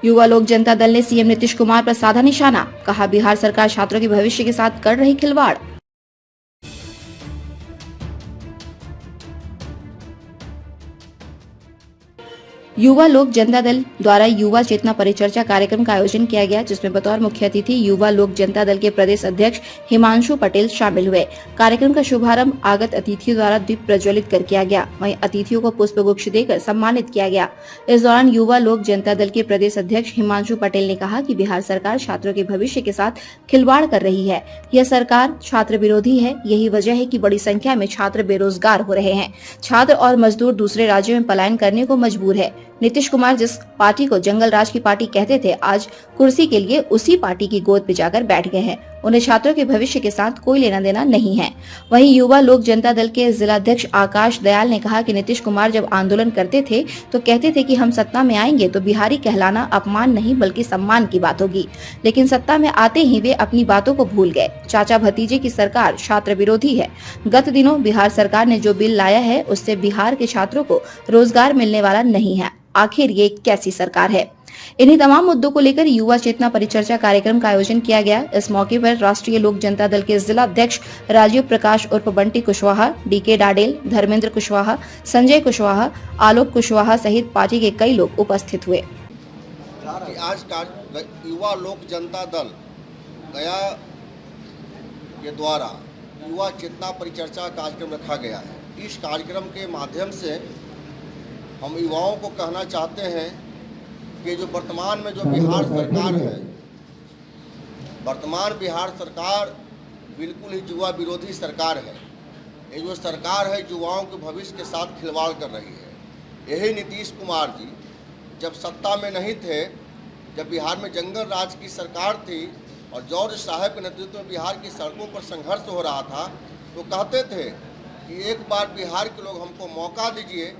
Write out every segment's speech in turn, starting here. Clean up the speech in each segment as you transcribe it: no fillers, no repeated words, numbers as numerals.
युवा लोक जनता दल ने सीएम नीतीश कुमार पर साधा निशाना, कहा बिहार सरकार छात्रों के भविष्य के साथ कर रही खिलवाड़। युवा लोक जनता दल द्वारा युवा चेतना परिचर्चा कार्यक्रम का आयोजन किया गया, जिसमें बतौर मुख्य अतिथि युवा लोक जनता दल के प्रदेश अध्यक्ष हिमांशु पटेल शामिल हुए। कार्यक्रम का शुभारंभ आगत अतिथियों द्वारा दीप प्रज्वलित कर किया गया। वहीं अतिथियों को पुष्प गुच्छ देकर सम्मानित किया गया। इस दौरान युवा लोक जनता दल के प्रदेश अध्यक्ष हिमांशु पटेल ने कहा कि बिहार सरकार छात्रों के भविष्य के साथ खिलवाड़ कर रही है। यह सरकार छात्र विरोधी है। यही वजह है कि बड़ी संख्या में छात्र बेरोजगार हो रहे हैं। छात्र और मजदूर दूसरे राज्यों में पलायन करने को मजबूर है। नीतीश कुमार जिस पार्टी को जंगल राज की पार्टी कहते थे, आज कुर्सी के लिए उसी पार्टी की गोद पे जाकर बैठ गए हैं। उन्हें छात्रों के भविष्य के साथ कोई लेना देना नहीं है। वहीं युवा लोक जनता दल के जिलाध्यक्ष आकाश दयाल ने कहा कि नीतीश कुमार जब आंदोलन करते थे तो कहते थे कि हम सत्ता में आएंगे तो बिहारी कहलाना अपमान नहीं बल्कि सम्मान की बात होगी, लेकिन सत्ता में आते ही वे अपनी बातों को भूल गए। चाचा भतीजे की सरकार छात्र विरोधी है। गत दिनों बिहार सरकार ने जो बिल लाया है उससे बिहार के छात्रों को रोजगार मिलने वाला नहीं है। आखिर ये कैसी सरकार है? इन्हीं तमाम मुद्दों को लेकर युवा चेतना परिचर्चा कार्यक्रम का आयोजन किया गया। इस मौके पर राष्ट्रीय लोक जनता दल के जिला अध्यक्ष राजीव प्रकाश उर्फ बंटी कुशवाहा, डीके डाडेल, धर्मेंद्र कुशवाहा, संजय कुशवाहा, आलोक कुशवाहा सहित पार्टी के कई लोग उपस्थित हुए। आज युवा लोक जनता दल गया के द्वारा युवा चेतना परिचर्चा कार्यक्रम रखा गया है। इस कार्यक्रम के माध्यम से हम युवाओं को कहना चाहते हैं कि जो वर्तमान में जो बिहार सरकार है, वर्तमान बिहार सरकार बिल्कुल ही युवा विरोधी सरकार है। ये जो सरकार है युवाओं के भविष्य के साथ खिलवाड़ कर रही है। यही नीतीश कुमार जी जब सत्ता में नहीं थे, जब बिहार में जंगल राज की सरकार थी और जॉर्ज साहब के नेतृत्व में बिहार की सड़कों पर संघर्ष हो रहा था, तो कहते थे कि एक बार बिहार के लोग हमको मौका दीजिए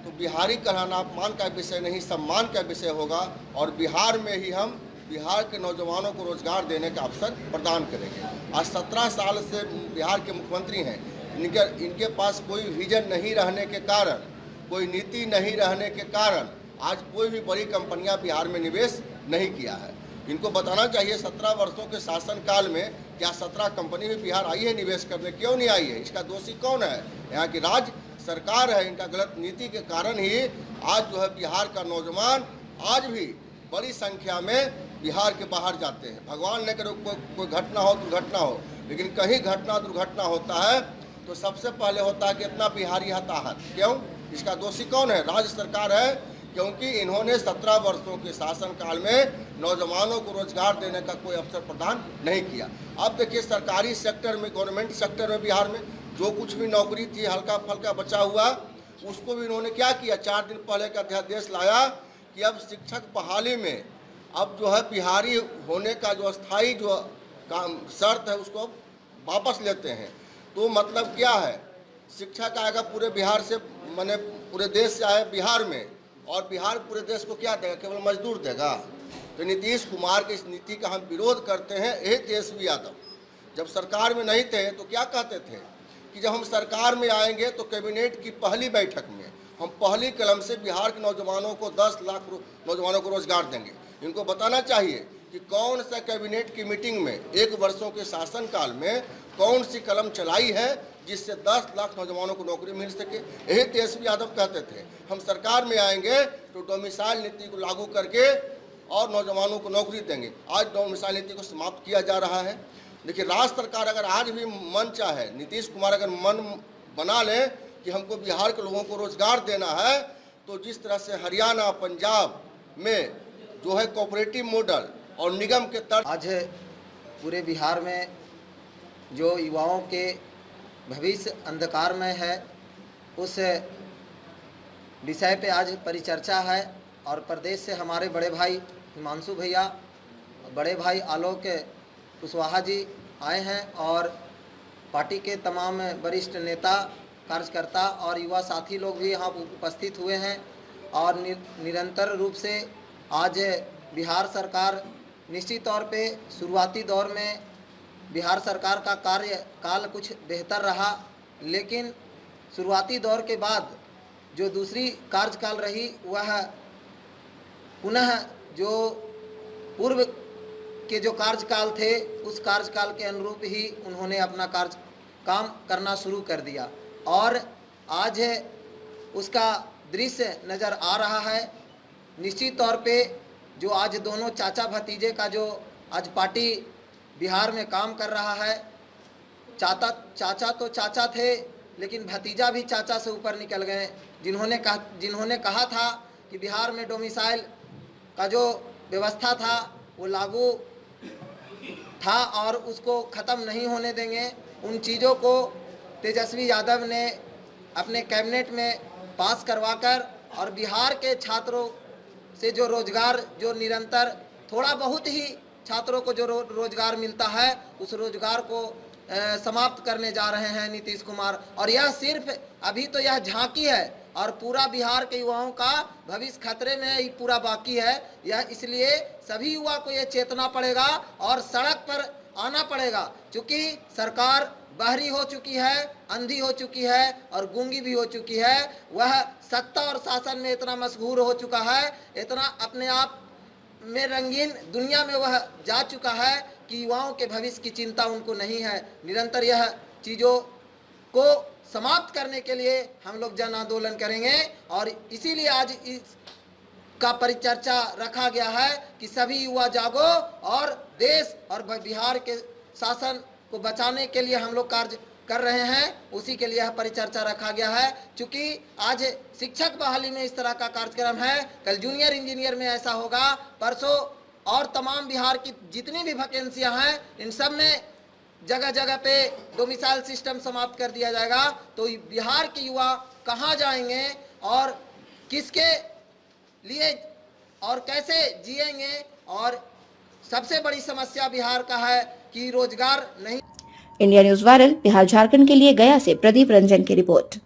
तो बिहारी कहलाना अपमान का विषय नहीं सम्मान का विषय होगा और बिहार में ही हम बिहार के नौजवानों को रोजगार देने का अवसर प्रदान करेंगे। आज 17 साल से बिहार के मुख्यमंत्री हैं, इनके पास कोई विजन नहीं रहने के कारण, कोई नीति नहीं रहने के कारण आज कोई भी बड़ी कंपनियां बिहार में निवेश नहीं किया है। इनको बताना चाहिए 17 वर्षों के शासनकाल में क्या 17 कंपनी भी बिहार आई है निवेश करने? क्यों नहीं आई है? इसका दोषी कौन है? यहाँ की राज्य सरकार है। इनका गलत नीति के कारण ही आज जो है बिहार का नौजवान आज भी बड़ी संख्या में बिहार के बाहर जाते हैं। भगवान ने करे कोई घटना हो दुर्घटना हो, लेकिन कहीं घटना दुर्घटना होता है तो सबसे पहले होता है कि इतना बिहारी हताहत। क्यों? इसका दोषी कौन है? राज्य सरकार है, क्योंकि इन्होंने 17 वर्षों के शासनकाल में नौजवानों को रोजगार देने का कोई अवसर प्रदान नहीं किया। अब देखिए सरकारी सेक्टर में, गवर्नमेंट सेक्टर में बिहार में जो कुछ भी नौकरी थी हल्का फल्का बचा हुआ, उसको भी इन्होंने क्या किया? 4 दिन पहले का अध्यादेश लाया कि अब शिक्षक बहाली में अब जो है बिहारी होने का जो अस्थायी जो काम शर्त है उसको वापस लेते हैं। तो मतलब क्या है? शिक्षक आएगा पूरे बिहार से, माने पूरे देश से आए बिहार में, और बिहार पूरे देश को क्या देगा? केवल मजदूर देगा। तो नीतीश कुमार की इस नीति का हम विरोध करते हैं। यही तेजस्वी यादव जब सरकार में नहीं थे तो क्या कहते थे कि जब हम सरकार में आएंगे तो कैबिनेट की पहली बैठक में हम पहली कलम से बिहार के नौजवानों को 10 लाख नौजवानों को रोजगार देंगे। इनको बताना चाहिए कि कौन सा कैबिनेट की मीटिंग में 1 वर्षों के शासनकाल में कौन सी कलम चलाई है जिससे 10 लाख नौजवानों को नौकरी मिल सके। यही तेजस्वी यादव कहते थे हम सरकार में आएंगे तो डोमिसाइल नीति को लागू करके और नौजवानों को नौकरी देंगे। आज डोमिसाइल नीति को समाप्त किया जा रहा है। देखिए राज्य सरकार अगर आज भी मन चाहे, नीतीश कुमार अगर मन बना ले कि हमको बिहार के लोगों को रोजगार देना है, तो जिस तरह से हरियाणा पंजाब में जो है कोऑपरेटिव मॉडल और निगम के तर्ज, आज पूरे बिहार में जो युवाओं के भविष्य अंधकार में है उस विषय पे आज परिचर्चा है। और प्रदेश से हमारे बड़े भाई हिमांशु भैया, बड़े भाई आलोक कुशवाहा जी आए हैं और पार्टी के तमाम वरिष्ठ नेता, कार्यकर्ता और युवा साथी लोग भी यहाँ उपस्थित हुए हैं। और निरंतर रूप से आज बिहार सरकार निश्चित तौर पे शुरुआती दौर में बिहार सरकार का कार्यकाल कुछ बेहतर रहा, लेकिन शुरुआती दौर के बाद जो दूसरी कार्यकाल रही वह पुनः जो पूर्व के जो कार्यकाल थे उस कार्यकाल के अनुरूप ही उन्होंने अपना काम करना शुरू कर दिया और आज उसका दृश्य नज़र आ रहा है। निश्चित तौर पे जो आज दोनों चाचा भतीजे का जो आज पार्टी बिहार में काम कर रहा है, चाचा तो चाचा थे लेकिन भतीजा भी चाचा से ऊपर निकल गए, जिन्होंने कहा था कि बिहार में डोमिसाइल का जो व्यवस्था था वो लागू था और उसको ख़त्म नहीं होने देंगे। उन चीज़ों को तेजस्वी यादव ने अपने कैबिनेट में पास करवाकर और बिहार के छात्रों से जो रोज़गार जो निरंतर थोड़ा बहुत ही छात्रों को जो रोज़गार मिलता है उस रोज़गार को समाप्त करने जा रहे हैं नीतीश कुमार। और यह सिर्फ अभी तो यह झांकी है और पूरा बिहार के युवाओं का भविष्य खतरे में ही पूरा बाकी है। यह इसलिए सभी युवा को यह चेतना पड़ेगा और सड़क पर आना पड़ेगा, क्योंकि सरकार बहरी हो चुकी है, अंधी हो चुकी है और गूंगी भी हो चुकी है। वह सत्ता और शासन में इतना मशहूर हो चुका है, इतना अपने आप में रंगीन दुनिया में वह जा चुका है कि युवाओं के भविष्य की चिंता उनको नहीं है। निरंतर यह चीज़ों को समाप्त करने के लिए हम लोग जन आंदोलन करेंगे और इसीलिए आज इस का परिचर्चा रखा गया है कि सभी युवा जागो और देश और बिहार के शासन को बचाने के लिए हम लोग कार्य कर रहे हैं। उसी के लिए यह परिचर्चा रखा गया है। चूँकि आज शिक्षक बहाली में इस तरह का कार्यक्रम है, कल जूनियर इंजीनियर में ऐसा होगा, परसों और तमाम बिहार की जितनी भी वैकेंसियां हैं इन सब में जगह जगह पे डोमिसाइल सिस्टम समाप्त कर दिया जाएगा। तो बिहार के युवा कहाँ जाएंगे और किसके लिए और कैसे जिएंगे? और सबसे बड़ी समस्या बिहार का है कि रोजगार नहीं। India news viral Bihar Jharkhand के लिए गया से प्रदीप रंजन की रिपोर्ट।